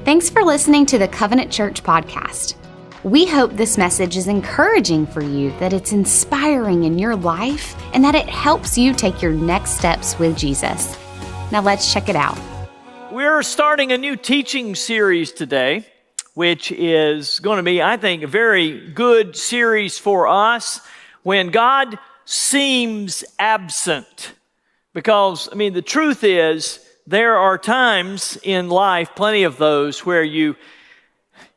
Thanks for listening to the Covenant Church podcast. We hope this message is encouraging for you, that it's inspiring in your life, and that it helps you take your next steps with Jesus. Now let's check it out. We're starting a new teaching series today, which is going to be, I think, a very good series for us when God seems absent. Because, the truth is, there are times in life, plenty of those, where you're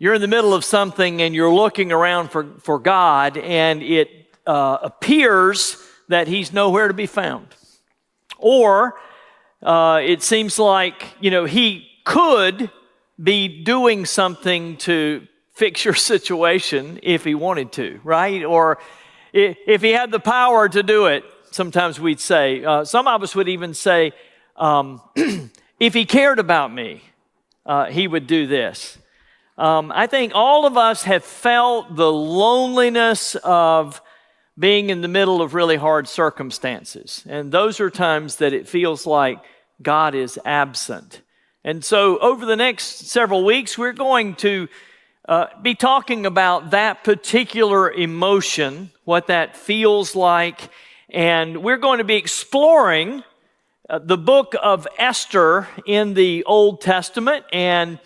in the middle of something and you're looking around for God, and it appears that He's nowhere to be found. Or it seems like, He could be doing something to fix your situation if He wanted to, right? Or if He had the power to do it, sometimes we'd say. Some of us would even say, if He cared about me, He would do this. I think all of us have felt the loneliness of being in the middle of really hard circumstances. And those are times that it feels like God is absent. And so over the next several weeks, we're going to be talking about that particular emotion, what that feels like. And we're going to be exploring the book of Esther in the Old Testament. And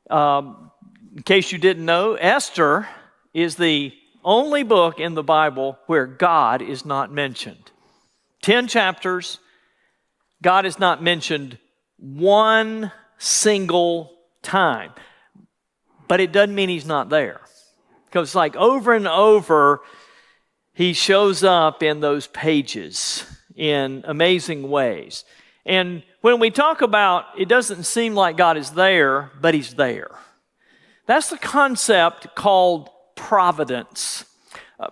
in case you didn't know, Esther is the only book in the Bible where God is not mentioned. 10 chapters, God is not mentioned one single time. But it doesn't mean He's not there. Because like over and over, He shows up in those pages in amazing ways. And when we talk about, it doesn't seem like God is there, but He's there. That's the concept called providence.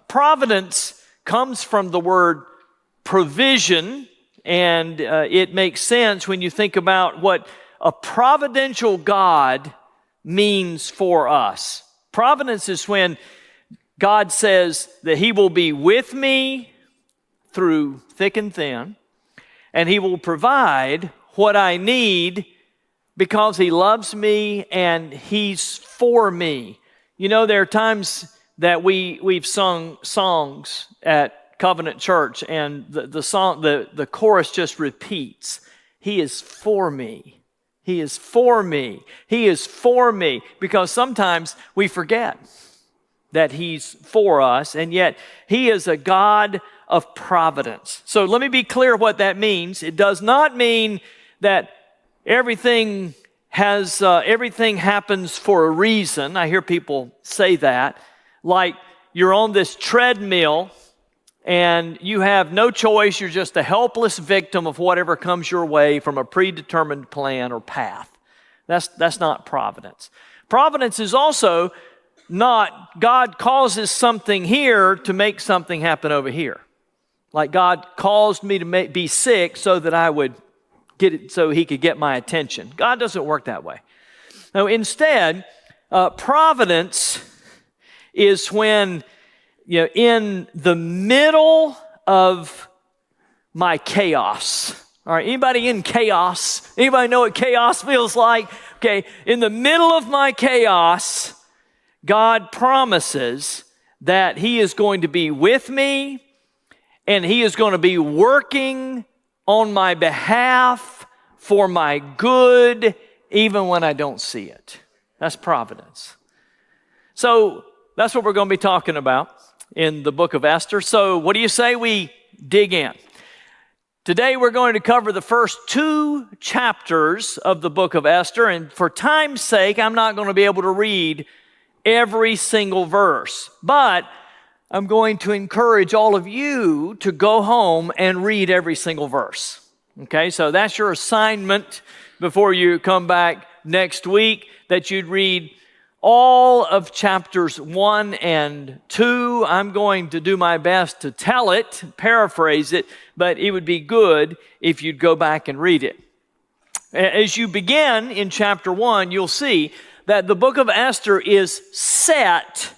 Providence comes from the word provision, and it makes sense when you think about what a providential God means for us. Providence is when God says that He will be with me through thick and thin, and He will provide what I need because He loves me and He's for me. There are times that we've sung songs at Covenant Church, and the chorus just repeats, He is for me. He is for me. He is for me. Because sometimes we forget that He's for us, and yet He is a God of providence. So let me be clear what that means. It does not mean that everything happens for a reason. I hear people say that, like you're on this treadmill and you have no choice. You're just a helpless victim of whatever comes your way from a predetermined plan or path. That's not providence. Providence is also not God causes something here to make something happen over here. Like God caused me to be sick so that I would get it, so He could get my attention. God doesn't work that way. No, instead, providence is when, in the middle of my chaos. All right, anybody in chaos? Anybody know what chaos feels like? Okay, in the middle of my chaos, God promises that He is going to be with me, and He is going to be working on my behalf for my good, even when I don't see it. That's providence. So that's what we're going to be talking about in the book of Esther. So what do you say we dig in? Today we're going to cover the first 2 chapters of the book of Esther, and for time's sake, I'm not going to be able to read every single verse, but I'm going to encourage all of you to go home and read every single verse. Okay, so that's your assignment before you come back next week, that you'd read all of chapters 1 and 2. I'm going to do my best to tell it, paraphrase it, but it would be good if you'd go back and read it. As you begin in chapter 1, you'll see that the book of Esther is set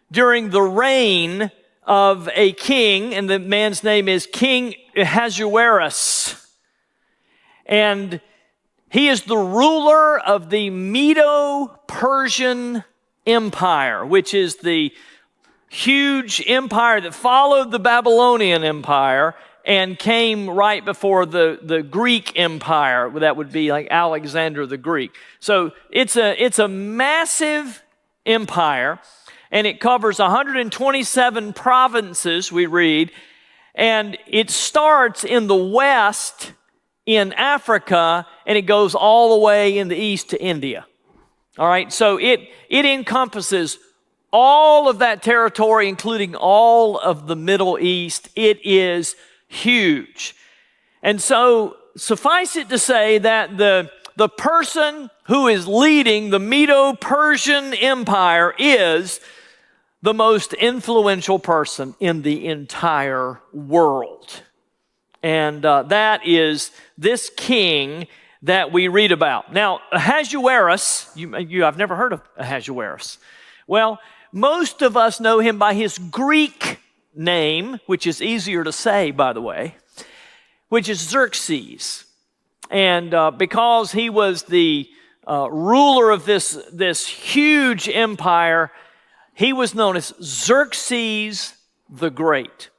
during the reign of a king, and the man's name is King Ahasuerus. And He is the ruler of the Medo-Persian Empire, which is the huge empire that followed the Babylonian Empire and came right before the Greek Empire. That would be like Alexander the Greek. So it's a massive empire, and it covers 127 provinces, we read, and it starts in the west in Africa, and it goes all the way in the east to India. All right, so it encompasses all of that territory, including all of the Middle East. It is huge. And so suffice it to say that the person who is leading the Medo-Persian Empire is the most influential person in the entire world. And that is this king that we read about. Now, Ahasuerus, I've never heard of Ahasuerus. Well, most of us know him by his Greek name, which is easier to say, by the way, which is Xerxes. And because he was the ruler of this huge empire, he was known as Xerxes the Great.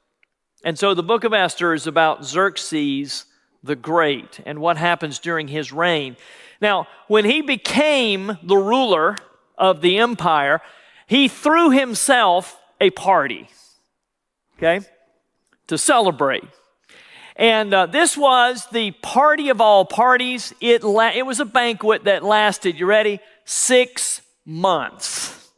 And so the book of Esther is about Xerxes the Great and what happens during his reign. Now, when he became the ruler of the empire, he threw himself a party, okay, to celebrate. And this was the party of all parties. It was a banquet that lasted, you ready? 6 months.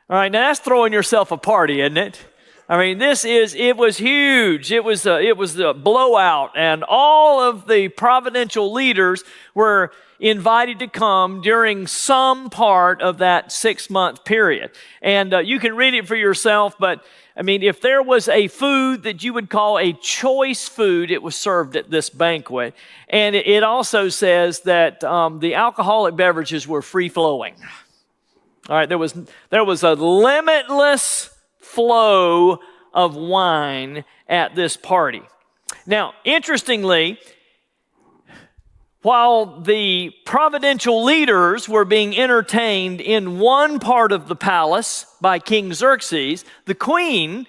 All right, now that's throwing yourself a party, isn't it? I mean, it was huge. It was a blowout, and all of the providential leaders were invited to come during some part of that 6-month period. And you can read it for yourself, but I mean, if there was a food that you would call a choice food, it was served at this banquet. And it also says that the alcoholic beverages were free-flowing. All right, there was a limitless flow of wine at this party. Now, interestingly, while the providential leaders were being entertained in one part of the palace by King Xerxes, the queen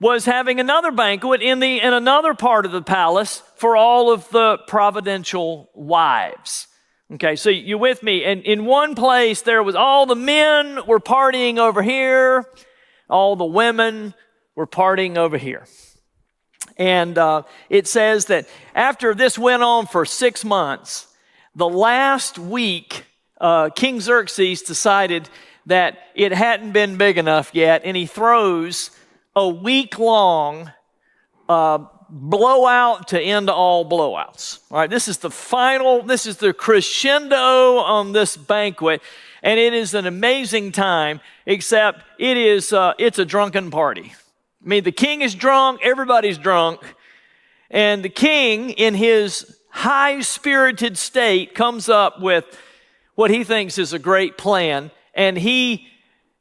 was having another banquet in another part of the palace for all of the providential wives. Okay, so you with me? And in one place, there was all the men were partying over here, all the women were partying over here. And it says that after this went on for 6 months, the last week, King Xerxes decided that it hadn't been big enough yet, and he throws a week-long blowout to end all blowouts. All right, this is the crescendo on this banquet, and it is an amazing time, except it's a drunken party. I mean, the king is drunk, everybody's drunk, and the king, in his high-spirited state, comes up with what he thinks is a great plan, and he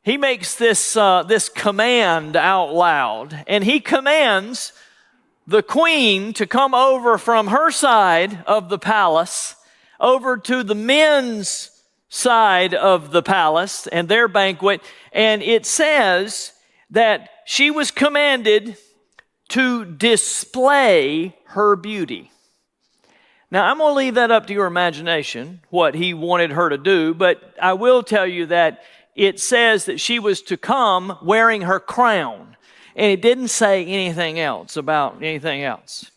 makes this command out loud, and he commands the queen to come over from her side of the palace over to the men's side of the palace and their banquet, and it says that she was commanded to display her beauty. Now, I'm going to leave that up to your imagination, what he wanted her to do, but I will tell you that it says that she was to come wearing her crown, and it didn't say anything else about anything else.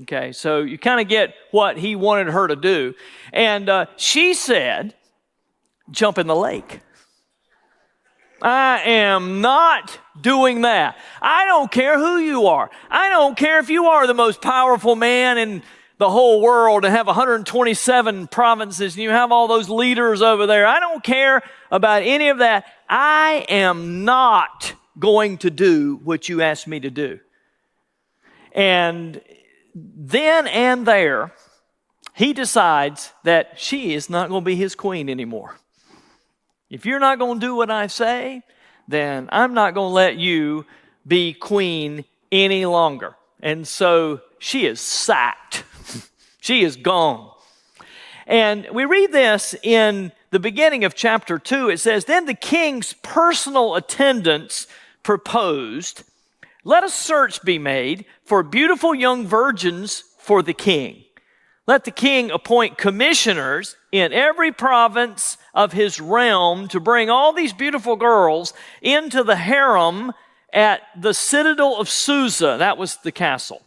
Okay, so you kind of get what he wanted her to do. And she said, jump in the lake. I am not doing that. I don't care who you are. I don't care if you are the most powerful man in the whole world and have 127 provinces and you have all those leaders over there. I don't care about any of that. I am not going to do what you asked me to do. And then and there, he decides that she is not going to be his queen anymore. If you're not going to do what I say, then I'm not going to let you be queen any longer. And so she is sacked. She is gone. And we read this in the beginning of chapter 2. It says, "Then the king's personal attendants proposed, 'Let a search be made for beautiful young virgins for the king. Let the king appoint commissioners in every province of his realm to bring all these beautiful girls into the harem at the citadel of Susa.'" That was the castle.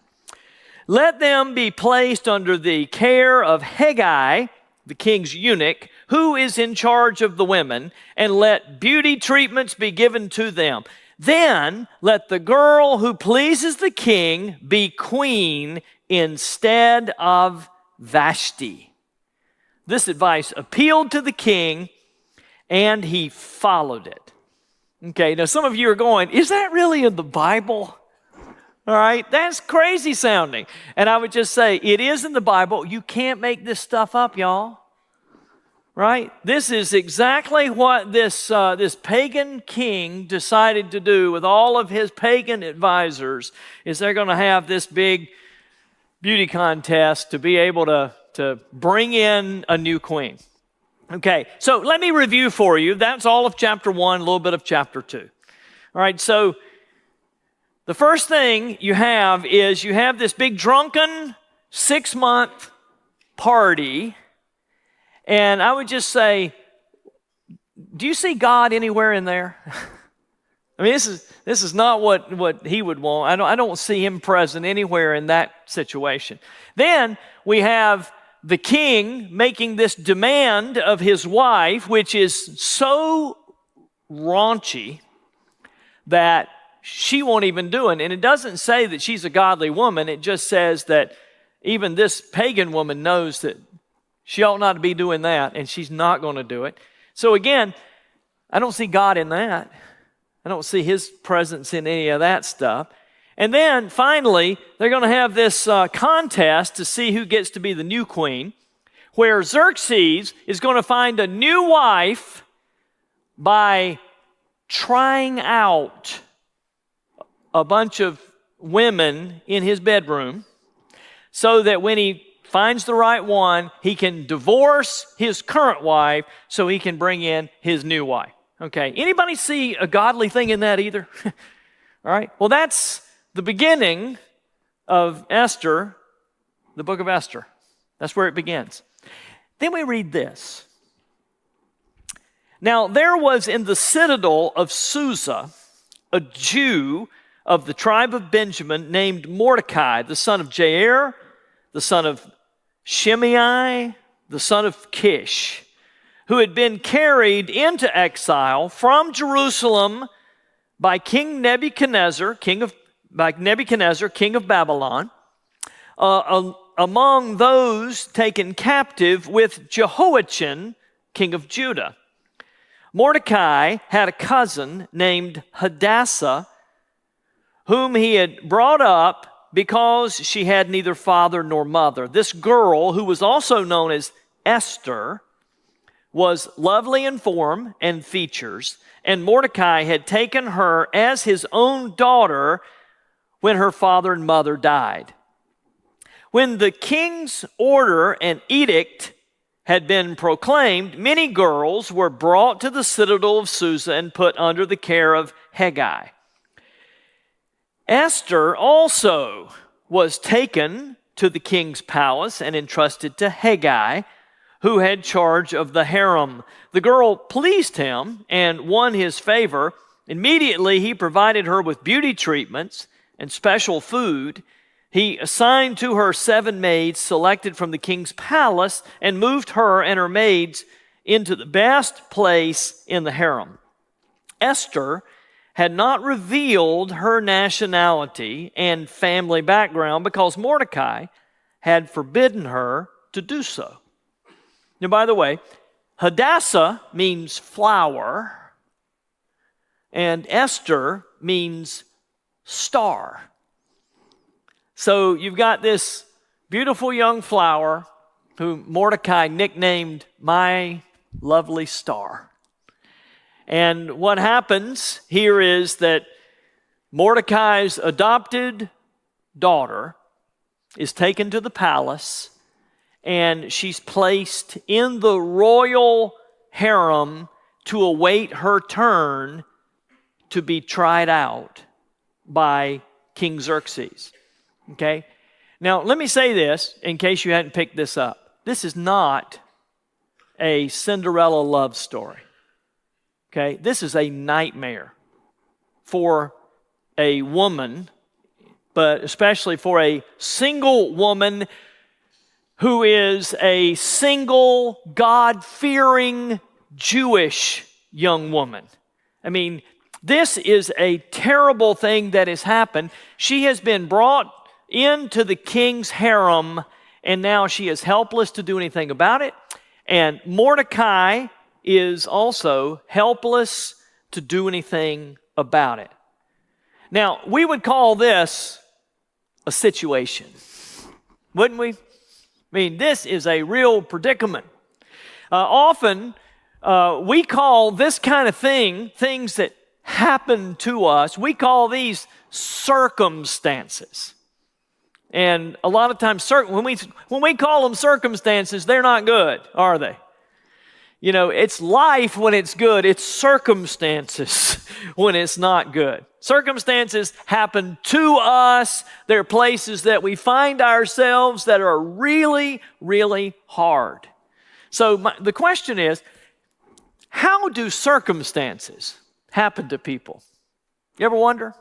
"Let them be placed under the care of Haggai, the king's eunuch, who is in charge of the women, and let beauty treatments be given to them. Then let the girl who pleases the king be queen instead of Vashti." This advice appealed to the king, and he followed it. Okay, now some of you are going, is that really in the Bible? All right, that's crazy sounding. And I would just say, it is in the Bible. You can't make this stuff up, y'all. Right? This is exactly what this pagan king decided to do with all of his pagan advisors, is they're going to have this big beauty contest to be able to bring in a new queen. Okay, so let me review for you. That's all of chapter 1, a little bit of chapter 2. All right, so the first thing you have is you have this big drunken 6-month party. And I would just say, do you see God anywhere in there? I mean, this is not what he would want. I don't see him present anywhere in that situation. Then we have the king making this demand of his wife, which is so raunchy that she won't even do it. And it doesn't say that she's a godly woman. It just says that even this pagan woman knows that she ought not to be doing that, and she's not going to do it. So again, I don't see God in that. I don't see his presence in any of that stuff. And then finally, they're going to have this contest to see who gets to be the new queen, where Xerxes is going to find a new wife by trying out a bunch of women in his bedroom, so that when he finds the right one, he can divorce his current wife so he can bring in his new wife. Okay, anybody see a godly thing in that either? All right, well, that's the beginning of Esther, the book of Esther. That's where it begins. Then we read this. "Now there was in the citadel of Susa a Jew of the tribe of Benjamin named Mordecai, the son of Jair, the son of Shimei, the son of Kish, who had been carried into exile from Jerusalem by Nebuchadnezzar, king of Babylon, among those taken captive with Jehoiachin, king of Judah. Mordecai had a cousin named Hadassah, whom he had brought up because she had neither father nor mother. This girl, who was also known as Esther, was lovely in form and features, and Mordecai had taken her as his own daughter when her father and mother died. When the king's order and edict had been proclaimed, many girls were brought to the citadel of Susa and put under the care of Haggai. Esther also was taken to the king's palace and entrusted to Haggai, who had charge of the harem. The girl pleased him and won his favor. Immediately he provided her with beauty treatments and special food. He assigned to her 7 maids selected from the king's palace and moved her and her maids into the best place in the harem. Esther had not revealed her nationality and family background because Mordecai had forbidden her to do so. Now, by the way, Hadassah means flower, and Esther means star. So you've got this beautiful young flower who Mordecai nicknamed My Lovely Star. And what happens here is that Mordecai's adopted daughter is taken to the palace, and she's placed in the royal harem to await her turn to be tried out by King Xerxes. Okay? Now, let me say this in case you hadn't picked this up. This is not a Cinderella love story. Okay? This is a nightmare for a woman, but especially for a single woman who is a single, God-fearing Jewish young woman. I mean, this is a terrible thing that has happened. She has been brought into the king's harem, and now she is helpless to do anything about it. And Mordecai is also helpless to do anything about it. Now, we would call this a situation, wouldn't we? I mean, this is a real predicament. Often, we call this kind of things that happen to us, we call these circumstances. And a lot of times, when we call them circumstances, they're not good, are they? You know, it's life when it's good. It's circumstances when it's not good. Circumstances happen to us. There are places that we find ourselves that are really, really hard. So the question is, how do circumstances happen to people? You ever wonder?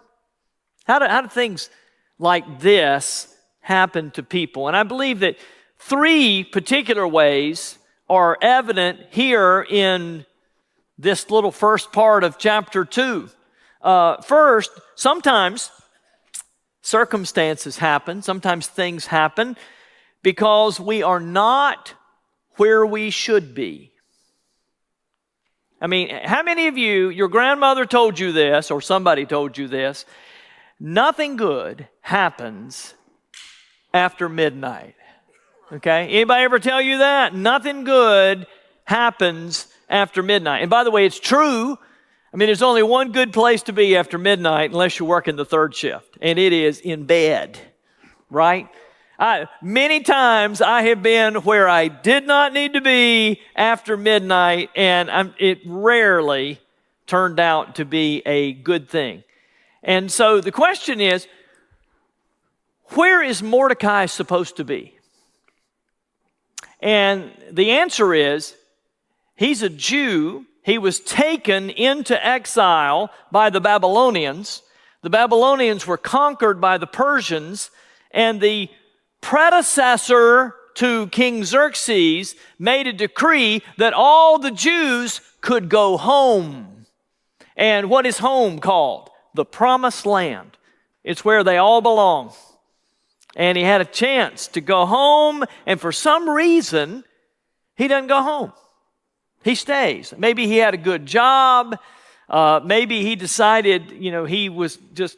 How do things like this happen to people? And I believe that 3 particular ways are evident here in this little first part of chapter 2. First, sometimes circumstances happen, sometimes things happen because we are not where we should be. I mean, how many of you, your grandmother told you this, or somebody told you this, nothing good happens after midnight? Okay? Anybody ever tell you that? Nothing good happens after midnight. And by the way, it's true. I mean, there's only one good place to be after midnight unless you're working the 3rd shift, and it is in bed, right? Many times I have been where I did not need to be after midnight, and it rarely turned out to be a good thing. And so the question is, where is Mordecai supposed to be? And the answer is, he's a Jew. He was taken into exile by the Babylonians. The Babylonians were conquered by the Persians, and the predecessor to King Xerxes made a decree that all the Jews could go home. And what is home called? The Promised Land. It's where they all belong. And he had a chance to go home, and for some reason, he doesn't go home. He stays. Maybe he had a good job. Maybe he decided, he was just,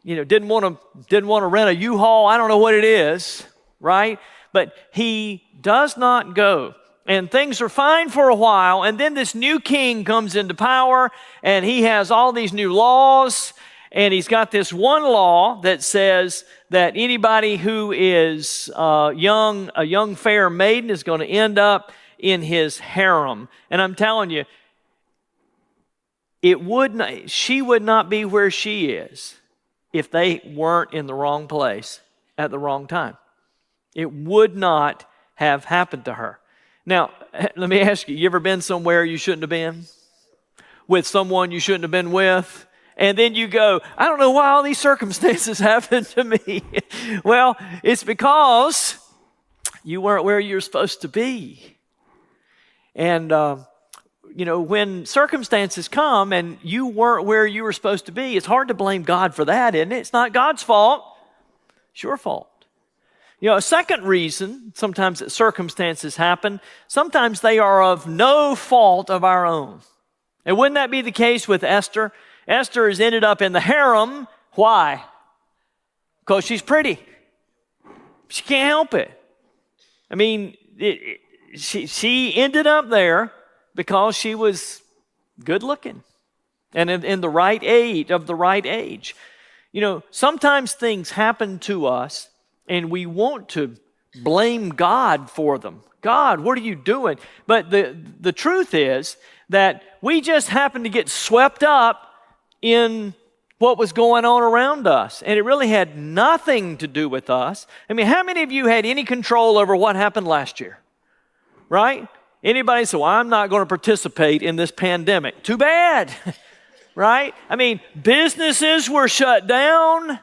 didn't want to rent a U-Haul. I don't know what it is, right? But he does not go. And things are fine for a while, and then this new king comes into power, and he has all these new laws. And he's got this one law that says that anybody who is a young fair maiden is going to end up in his harem. And I'm telling you, she would not be where she is if they weren't in the wrong place at the wrong time. It would not have happened to her. Now, let me ask you ever been somewhere you shouldn't have been? With someone you shouldn't have been with? And then you go, I don't know why all these circumstances happened to me. Well, it's because you weren't where you're supposed to be. And, when circumstances come and you weren't where you were supposed to be, it's hard to blame God for that, isn't it? It's not God's fault. It's your fault. A second reason sometimes that circumstances happen, sometimes they are of no fault of our own. And wouldn't that be the case with Esther? Esther has ended up in the harem. Why? Because she's pretty. She can't help it. I mean, she ended up there because she was good looking and in the right age, of the right age. Sometimes things happen to us and we want to blame God for them. God, what are you doing? But the truth is that we just happened to get swept up in what was going on around us. And it really had nothing to do with us. I mean, how many of you had any control over what happened last year? Right? Anybody say, well, I'm not going to participate in this pandemic. Too bad. Right? I mean, businesses were shut down,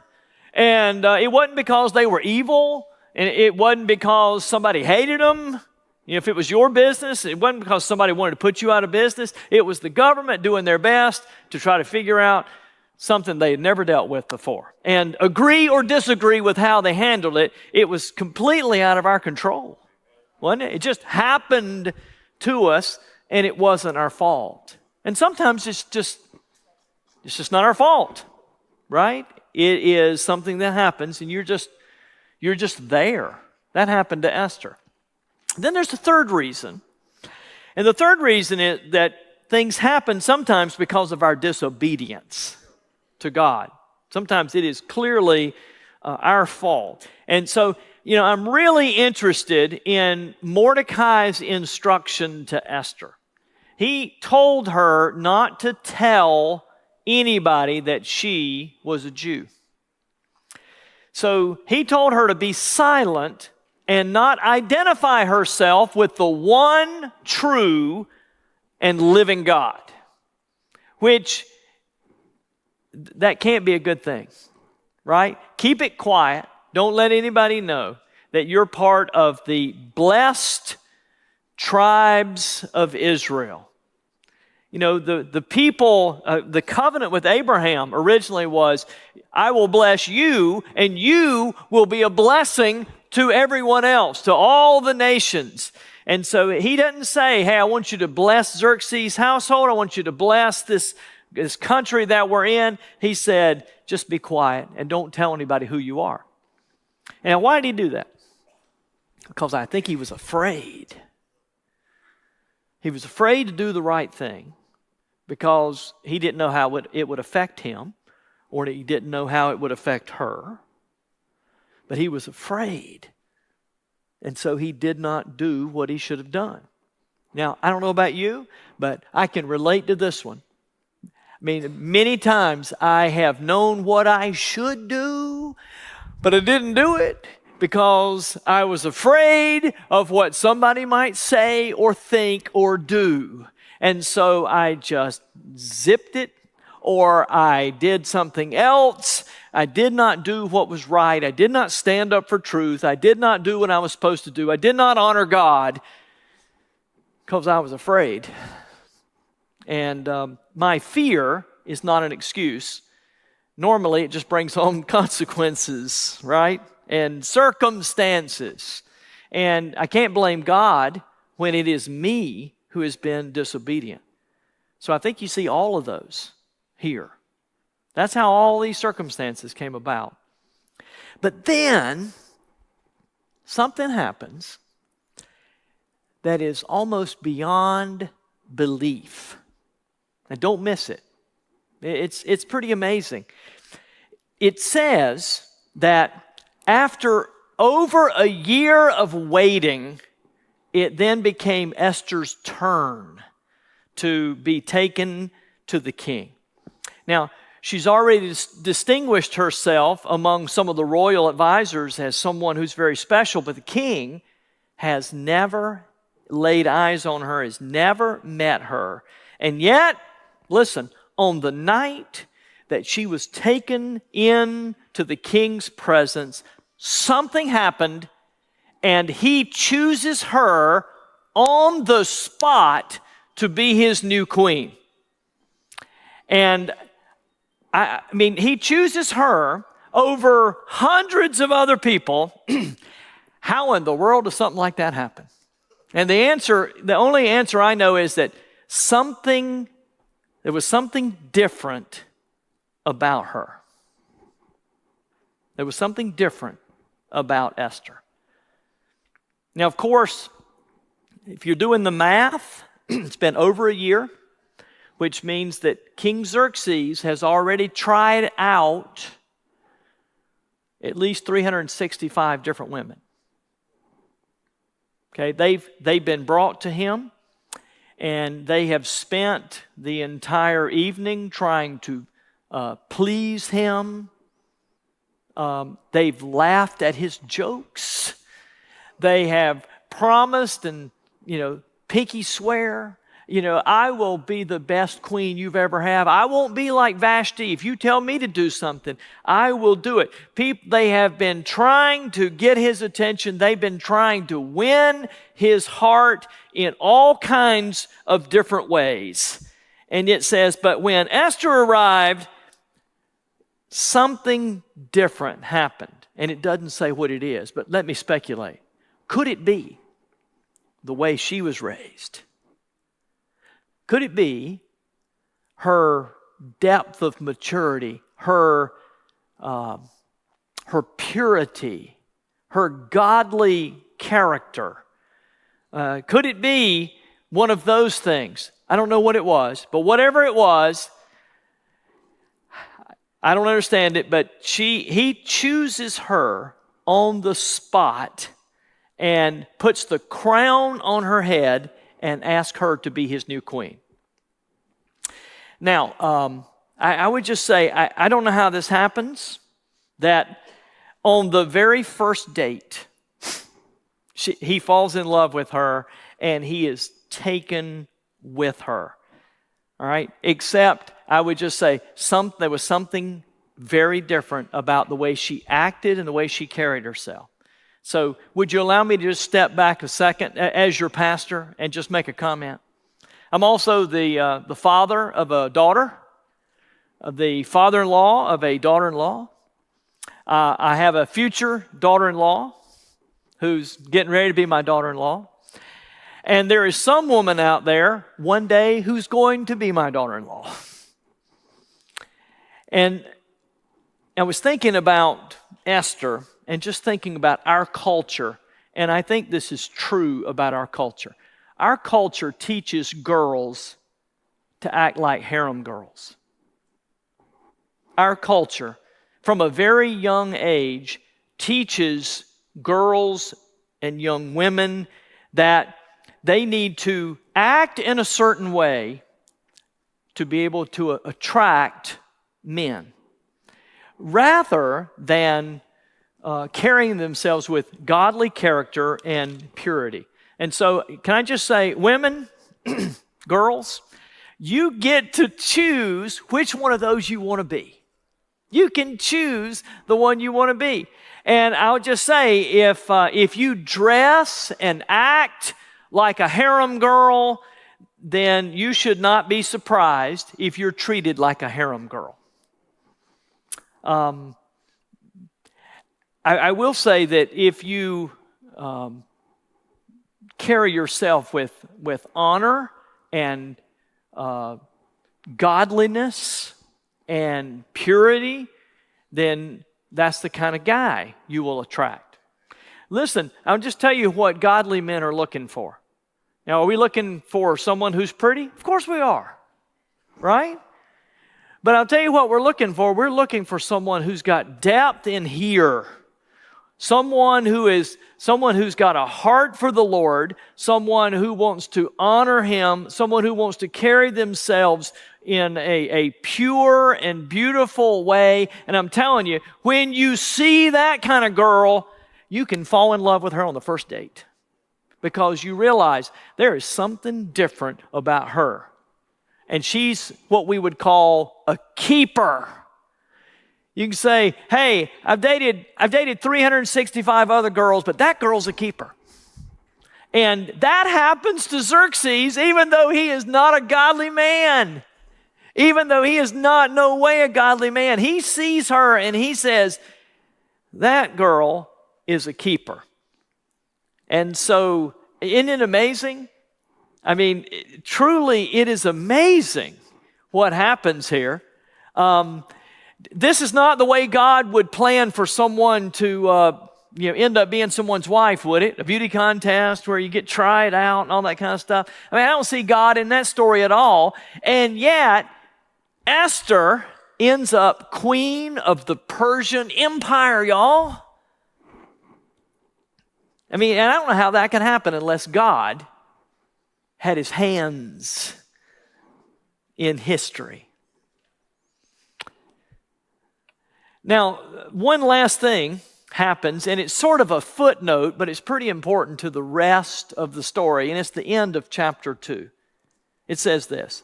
and it wasn't because they were evil, and it wasn't because somebody hated them. You know, if it was your business, it wasn't because somebody wanted to put you out of business. It was the government doing their best to try to figure out something they had never dealt with before. And agree or disagree with how they handled it, it was completely out of our control, wasn't it? It just happened to us, and it wasn't our fault. And sometimes it's just not our fault, right? It is something that happens, and you're just there. That happened to Esther. Then there's the third reason. And the third reason is that things happen sometimes because of our disobedience to God. Sometimes it is clearly our fault. And so, I'm really interested in Mordecai's instruction to Esther. He told her not to tell anybody that she was a Jew. So he told her to be silent and not identify herself with the one true and living God, which that can't be a good thing, right? Keep it quiet. Don't let anybody know that you're part of the blessed tribes of Israel. You know, the people, the covenant with Abraham originally was, I will bless you, and you will be a blessing to everyone else, to all the nations. And so he doesn't say, hey, I want you to bless Xerxes' household. I want you to bless this country that we're in. He said, just be quiet and don't tell anybody who you are. And why did he do that? Because I think he was afraid. He was afraid to do the right thing because he didn't know how it would affect him, or he didn't know how it would affect her. But he was afraid. And so he did not do what he should have done. Now, I don't know about you, but I can relate to this one. I mean, many times I have known what I should do, but I didn't do it because I was afraid of what somebody might say or think or do. And so I just zipped it, or I did something else. I did not do what was right. I did not stand up for truth. I did not do what I was supposed to do. I did not honor God because I was afraid. And my fear is not an excuse. Normally, it just brings home consequences, right? And circumstances. And I can't blame God when it is me who has been disobedient. So I think you see all of those here. That's how all these circumstances came about. But then, something happens that is almost beyond belief. And don't miss it. It's pretty amazing. It says that after over a year of waiting, it then became Esther's turn to be taken to the king. Now, she's already distinguished herself among some of the royal advisors as someone who's very special, but the king has never laid eyes on her, has never met her. And yet, listen, on the night that she was taken in to the king's presence, something happened, and he chooses her on the spot to be his new queen. And I mean, he chooses her over hundreds of other people. How in the world does something like that happen? And the only answer I know is that there was something different about her. There was something different about Esther. Now, of course, if you're doing the math, it's been over a year, which means that King Xerxes has already tried out at least 365 different women. Okay, they've been brought to him, and they have spent the entire evening trying to please him. They've laughed at his jokes. They have promised and, pinky swear, I will be the best queen you've ever had. I won't be like Vashti. If you tell me to do something, I will do it. They have been trying to get his attention. They've been trying to win his heart in all kinds of different ways. And it says, but when Esther arrived, something different happened. And it doesn't say what it is, but let me speculate. Could it be the way she was raised? Could it be her depth of maturity, her purity, her godly character? Could it be one of those things? I don't know what it was, but whatever it was, I don't understand it, but he chooses her on the spot and puts the crown on her head and asks her to be his new queen. Now, I would just say, I don't know how this happens, that on the very first date, he falls in love with her and he is taken with her. All right? Except, I would just say, there was something very different about the way she acted and the way she carried herself. So would you allow me to just step back a second as your pastor and just make a comment? I'm also the father of a daughter, the father-in-law of a daughter-in-law. I have a future daughter-in-law who's getting ready to be my daughter-in-law. And there is some woman out there one day who's going to be my daughter-in-law. And I was thinking about Esther and just thinking about our culture, and I think this is true about our culture. Our culture teaches girls to act like harem girls. Our culture, from a very young age, teaches girls and young women that they need to act in a certain way to be able to attract men, rather than carrying themselves with godly character and purity. And so, can I just say, women, girls, you get to choose which one of those you want to be. You can choose the one you want to be. And I'll just say, if you dress and act like a harem girl, then you should not be surprised if you're treated like a harem girl. I will say that if you carry yourself with honor and godliness and purity, then that's the kind of guy you will attract. Listen, I'll just tell you what godly men are looking for. Now, are we looking for someone who's pretty? Of course we are, right? But I'll tell you what we're looking for. We're looking for someone who's got depth in here. Someone who's got a heart for the Lord, someone who wants to honor Him, someone who wants to carry themselves in a pure and beautiful way. And I'm telling you, when you see that kind of girl, you can fall in love with her on the first date, because you realize there is something different about her. And she's what we would call a keeper. You can say, hey, I've dated 365 other girls, but that girl's a keeper. And that happens to Xerxes, even though he is not a godly man. Even though he is not, no way, a godly man. He sees her and he says, that girl is a keeper. And so, isn't it amazing? I mean, truly, it is amazing what happens here. This is not the way God would plan for someone to end up being someone's wife, would it? A beauty contest where you get tried out and all that kind of stuff. I mean, I don't see God in that story at all. And yet, Esther ends up queen of the Persian Empire, y'all. I mean, and I don't know how that can happen unless God had his hands in history. Now, one last thing happens, and it's sort of a footnote, but it's pretty important to the rest of the story, and it's the end of chapter 2. It says this.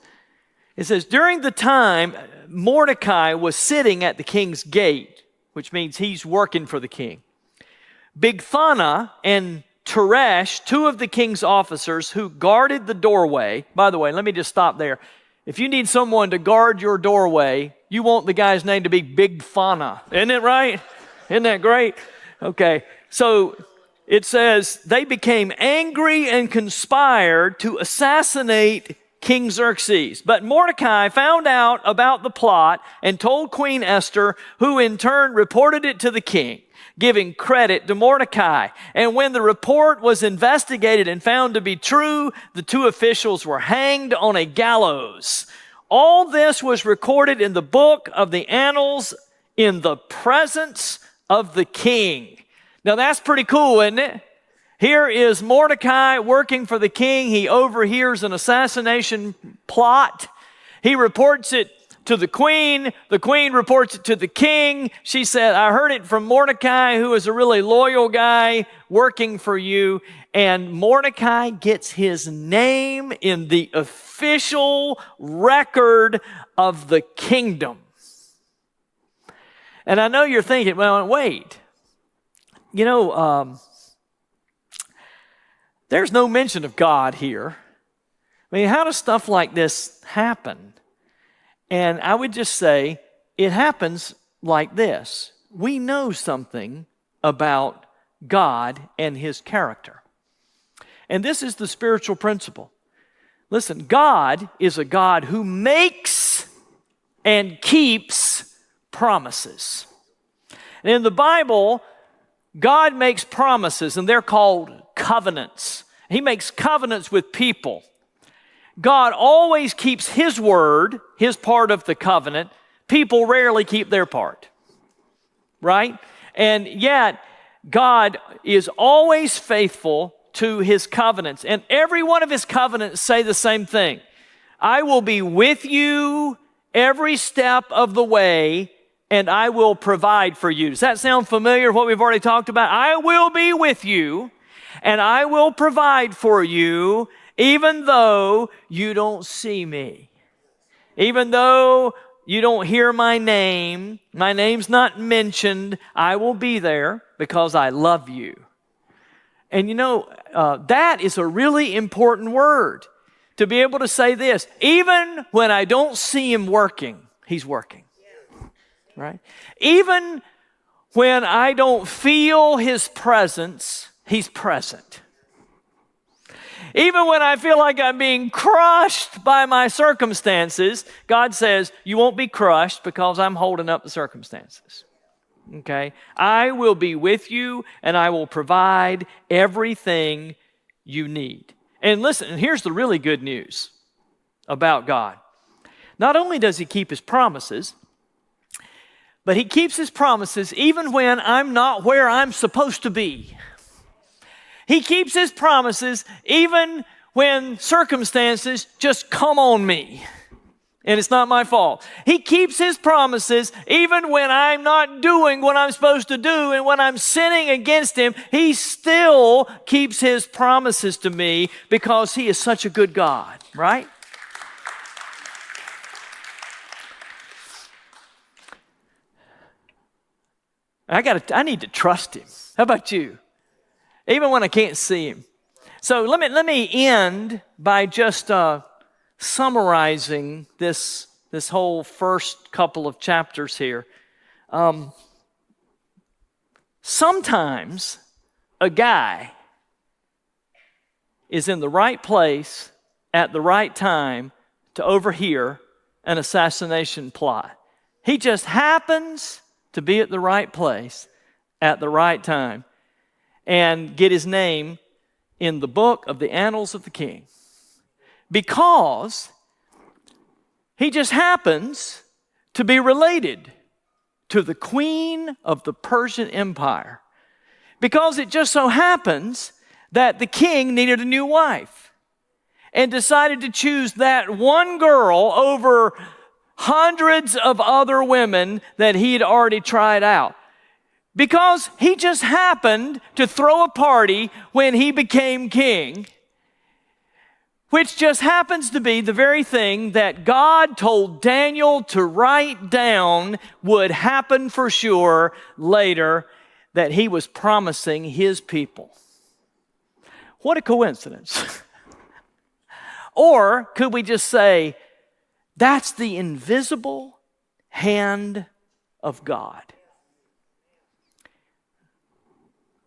It says, during the time Mordecai was sitting at the king's gate, which means he's working for the king, Bigthana and Teresh, two of the king's officers who guarded the doorway. By the way, let me just stop there. If you need someone to guard your doorway, you want the guy's name to be Bigthana. Isn't it right? Isn't that great? Okay, so it says, they became angry and conspired to assassinate King Xerxes. But Mordecai found out about the plot and told Queen Esther, who in turn reported it to the king, giving credit to Mordecai. And when the report was investigated and found to be true, the two officials were hanged on a gallows. All this was recorded in the book of the annals in the presence of the king. Now that's pretty cool, isn't it? Here is Mordecai working for the king. He overhears an assassination plot. He reports it to the queen. The queen reports it to the king. She said, I heard it from Mordecai, who is a really loyal guy working for you. And Mordecai gets his name in the official record of the kingdom. And I know you're thinking, well, wait, there's no mention of God here. I mean, how does stuff like this happen? And I would just say it happens like this. We know something about God and his character. And this is the spiritual principle. Listen, God is a God who makes and keeps promises. And in the Bible, God makes promises, and they're called covenants. He makes covenants with people. God always keeps his word, his part of the covenant. People rarely keep their part, right? And yet, God is always faithful to his covenants. And every one of his covenants say the same thing. I will be with you every step of the way, and I will provide for you. Does that sound familiar, what we've already talked about? I will be with you, and I will provide for you, even though you don't see me. Even though you don't hear my name's not mentioned, I will be there because I love you. And that is a really important word, to be able to say this. Even when I don't see him working, he's working. Right? Even when I don't feel his presence, he's present. Even when I feel like I'm being crushed by my circumstances, God says, you won't be crushed because I'm holding up the circumstances. Okay? I will be with you, and I will provide everything you need. And listen, and here's the really good news about God. Not only does he keep his promises, but he keeps his promises even when I'm not where I'm supposed to be. He keeps his promises even when circumstances just come on me and it's not my fault. He keeps his promises even when I'm not doing what I'm supposed to do, and when I'm sinning against him, he still keeps his promises to me because he is such a good God, right? I need to trust him. How about you? Even when I can't see him. So let me end by just summarizing this whole first couple of chapters here. Sometimes a guy is in the right place at the right time to overhear an assassination plot. He just happens to be at the right place at the right time and get his name in the book of the annals of the king. Because he just happens to be related to the queen of the Persian Empire. Because it just so happens that the king needed a new wife and decided to choose that one girl over hundreds of other women that he had already tried out. Because he just happened to throw a party when he became king, which just happens to be the very thing that God told Daniel to write down would happen for sure later, that he was promising his people. What a coincidence. Or could we just say, that's the invisible hand of God.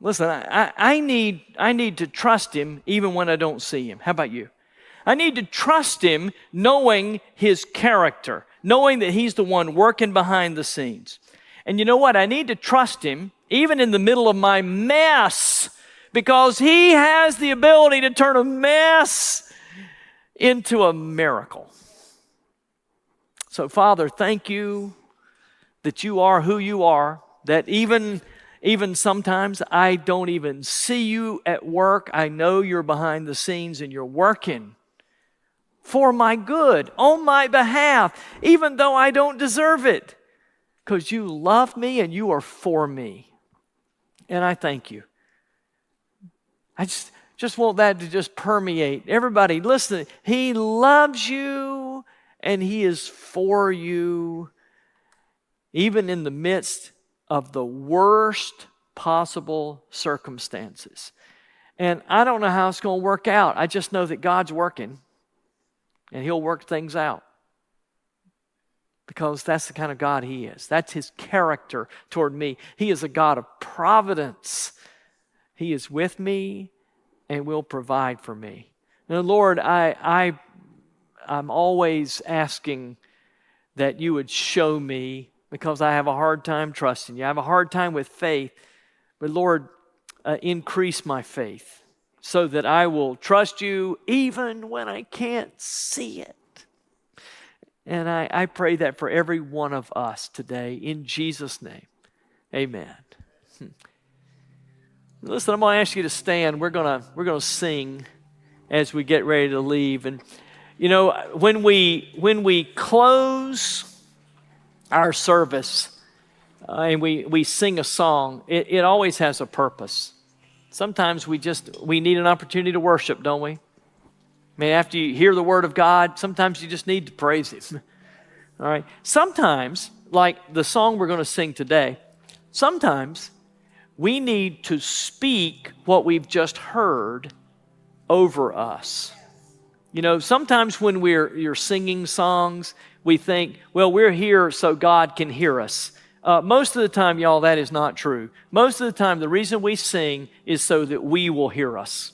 Listen, I need to trust Him even when I don't see Him. How about you? I need to trust Him knowing His character, knowing that He's the one working behind the scenes. And you know what? I need to trust Him even in the middle of my mess, because He has the ability to turn a mess into a miracle. So, Father, thank You that You are who You are, that even sometimes I don't even see You at work. I know You're behind the scenes and You're working for my good, on my behalf, even though I don't deserve it, because You love me and You are for me. And I thank You. I just want that to just permeate. Everybody, listen, He loves you and He is for you, even in the midst of the worst possible circumstances. And I don't know how it's going to work out. I just know that God's working and He'll work things out, because that's the kind of God He is. That's His character toward me. He is a God of providence. He is with me and will provide for me. Now, Lord, I'm always asking that You would show me, because I have a hard time trusting You. I have a hard time with faith. But Lord, increase my faith so that I will trust You even when I can't see it. And I pray that for every one of us today, in Jesus' name. Amen. Listen, I'm going to ask you to stand. We're going to sing as we get ready to leave. And you know, when we close our service and we sing a song, it always has a purpose. Sometimes we need an opportunity to worship, don't we? I mean, after you hear the Word of God, sometimes you just need to praise Him. All right. Sometimes, like the song we're going to sing today, sometimes we need to speak what we've just heard over us. You know, sometimes when you're singing songs, we think, well, we're here so God can hear us. Most of the time, y'all, that is not true. Most of the time, the reason we sing is so that we will hear us.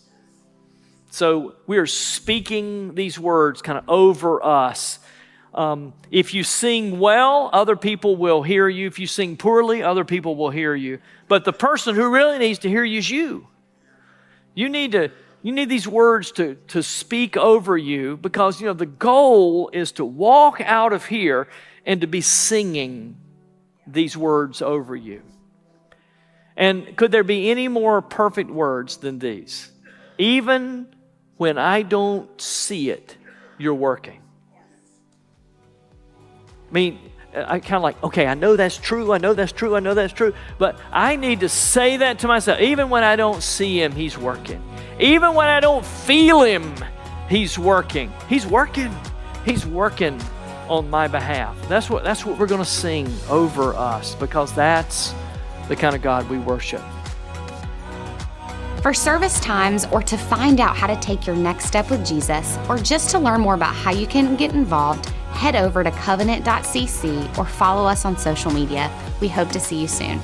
So we're speaking these words kind of over us. If you sing well, other people will hear you. If you sing poorly, other people will hear you. But the person who really needs to hear you is you. You need these words to speak over you, because, you know, the goal is to walk out of here and to be singing these words over you. And could there be any more perfect words than these? Even when I don't see it, You're working. I mean, I kind of like, okay, I know that's true, I know that's true, I know that's true, but I need to say that to myself. Even when I don't see Him, He's working. Even when I don't feel Him, He's working. He's working. He's working on my behalf. That's what we're going to sing over us, because that's the kind of God we worship. For service times, or to find out how to take your next step with Jesus, or just to learn more about how you can get involved, head over to covenant.cc or follow us on social media. We hope to see you soon.